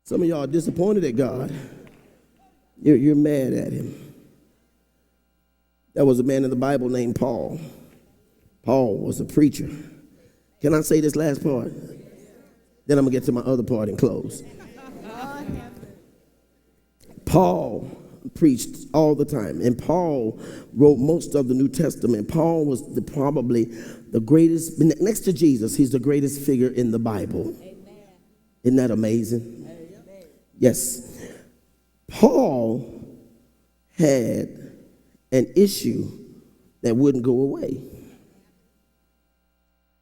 Some of y'all are disappointed at God. You're mad at him. There was a man in the Bible named Paul. Paul was a preacher. Can I say this last part? Then I'm going to get to my other part and close. Paul preached all the time, and Paul wrote most of the New Testament. Paul was probably the greatest, next to Jesus, he's the greatest figure in the Bible. Amen. Isn't that amazing? Amen. Yes. Paul had an issue that wouldn't go away.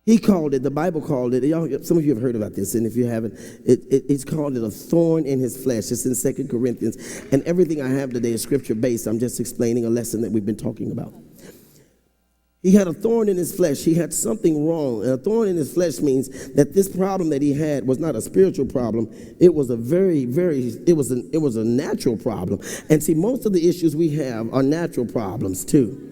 He called it, the Bible called it, y'all, some of you have heard about this, and if you haven't, it's called it a thorn in his flesh. It's in 2 Corinthians, and everything I have today is scripture-based. I'm just explaining a lesson that we've been talking about. He had a thorn in his flesh. He had something wrong, and a thorn in his flesh means that this problem that he had was not a spiritual problem. It was a it was a natural problem. And see, most of the issues we have are natural problems too.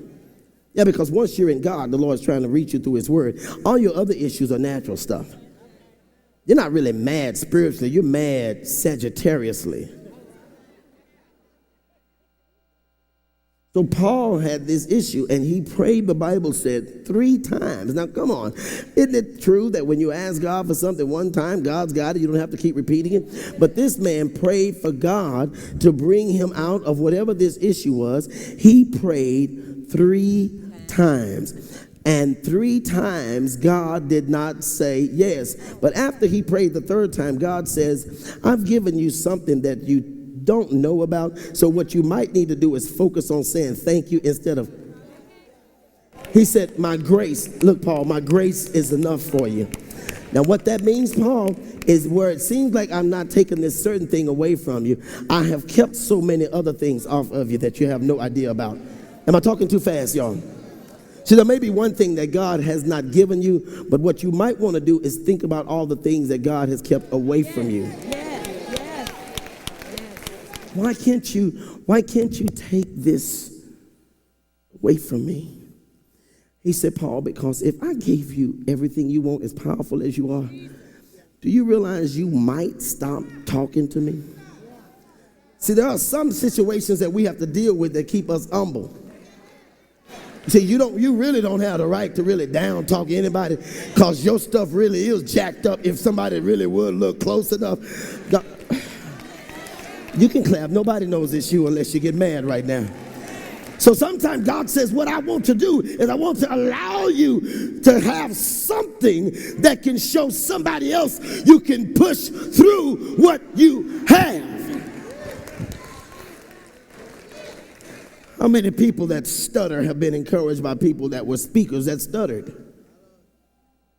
Yeah, because once you're in God, the Lord's trying to reach you through his word. All your other issues are natural stuff. You're not really mad spiritually. You're mad Sagittariusly. So Paul had this issue, and he prayed, the Bible said, 3 times. Now, come on. Isn't it true that when you ask God for something one time, God's got it? You don't have to keep repeating it. But this man prayed for God to bring him out of whatever this issue was. He prayed 3 times. And 3 times, God did not say yes. But after he prayed the 3rd time, God says, I've given you something that you don't know about. So what you might need to do is focus on saying thank you instead of. He said, my grace, look, Paul, my grace is enough for you. Now, what that means, Paul, is where it seems like I'm not taking this certain thing away from you, I have kept so many other things off of you that you have no idea about. Am I talking too fast, y'all? See, there may be one thing that God has not given you, but what you might want to do is think about all the things that God has kept away from you. Why can't you take this away from me? He said, Paul, because if I gave you everything you want, as powerful as you are, do you realize you might stop talking to me? See, there are some situations that we have to deal with that keep us humble. See, you really don't have the right to really down talk anybody, because your stuff really is jacked up. If somebody really would look close enough, God, you can clap. Nobody knows it's you unless you get mad right now. So sometimes God says, what I want to do is I want to allow you to have something that can show somebody else you can push through what you have. How many people that stutter have been encouraged by people that were speakers that stuttered?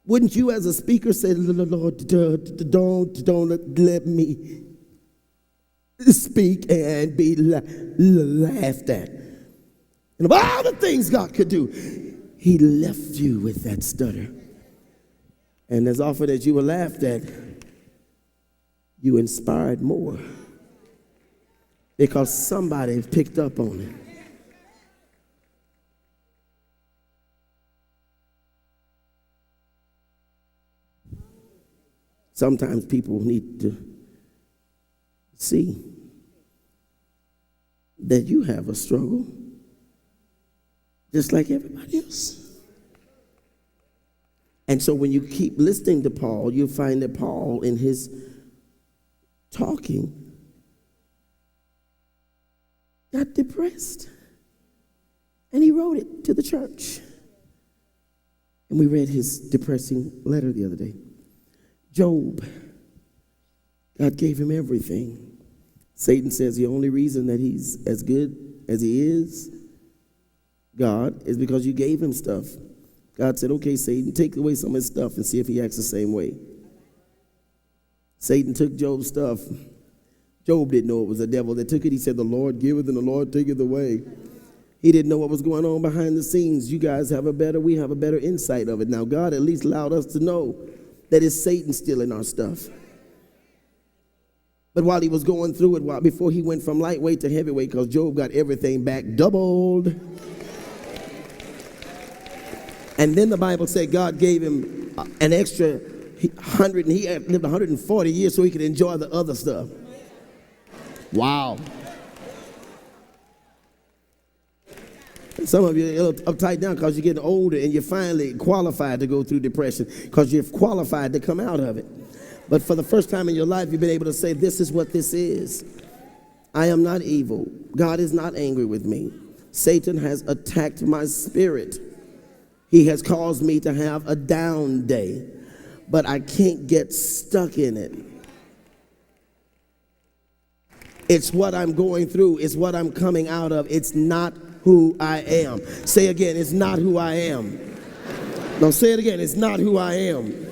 Wouldn't you as a speaker say, Lord, don't let me speak and be laughed at? And of all the things God could do, he left you with that stutter. And as often as you were laughed at, you inspired more, because somebody picked up on it. Sometimes people need to see that you have a struggle just like everybody else. And so when you keep listening to Paul, you find that Paul, in his talking, got depressed. And he wrote it to the church. And we read his depressing letter the other day. Job, God gave him everything. Satan says the only reason that he's as good as he is, God, is because you gave him stuff. God said, okay, Satan, take away some of his stuff and see if he acts the same way. Satan took Job's stuff. Job didn't know it was the devil that took it. He said, the Lord giveth and the Lord taketh away. He didn't know what was going on behind the scenes. You guys have we have a better insight of it. Now, God at least allowed us to know that it's Satan stealing our stuff. But while he was going through it, before he went from lightweight to heavyweight, because Job got everything back doubled. And then the Bible said God gave him an extra 100, and he lived 140 years so he could enjoy the other stuff. Wow. Some of you are a little uptight down because you're getting older and you're finally qualified to go through depression because you're qualified to come out of it. But for the first time in your life, you've been able to say, this is what this is. I am not evil. God is not angry with me. Satan has attacked my spirit. He has caused me to have a down day, but I can't get stuck in it. It's what I'm going through. It's what I'm coming out of. It's not who I am. Say again, it's not who I am. No, say it again, it's not who I am.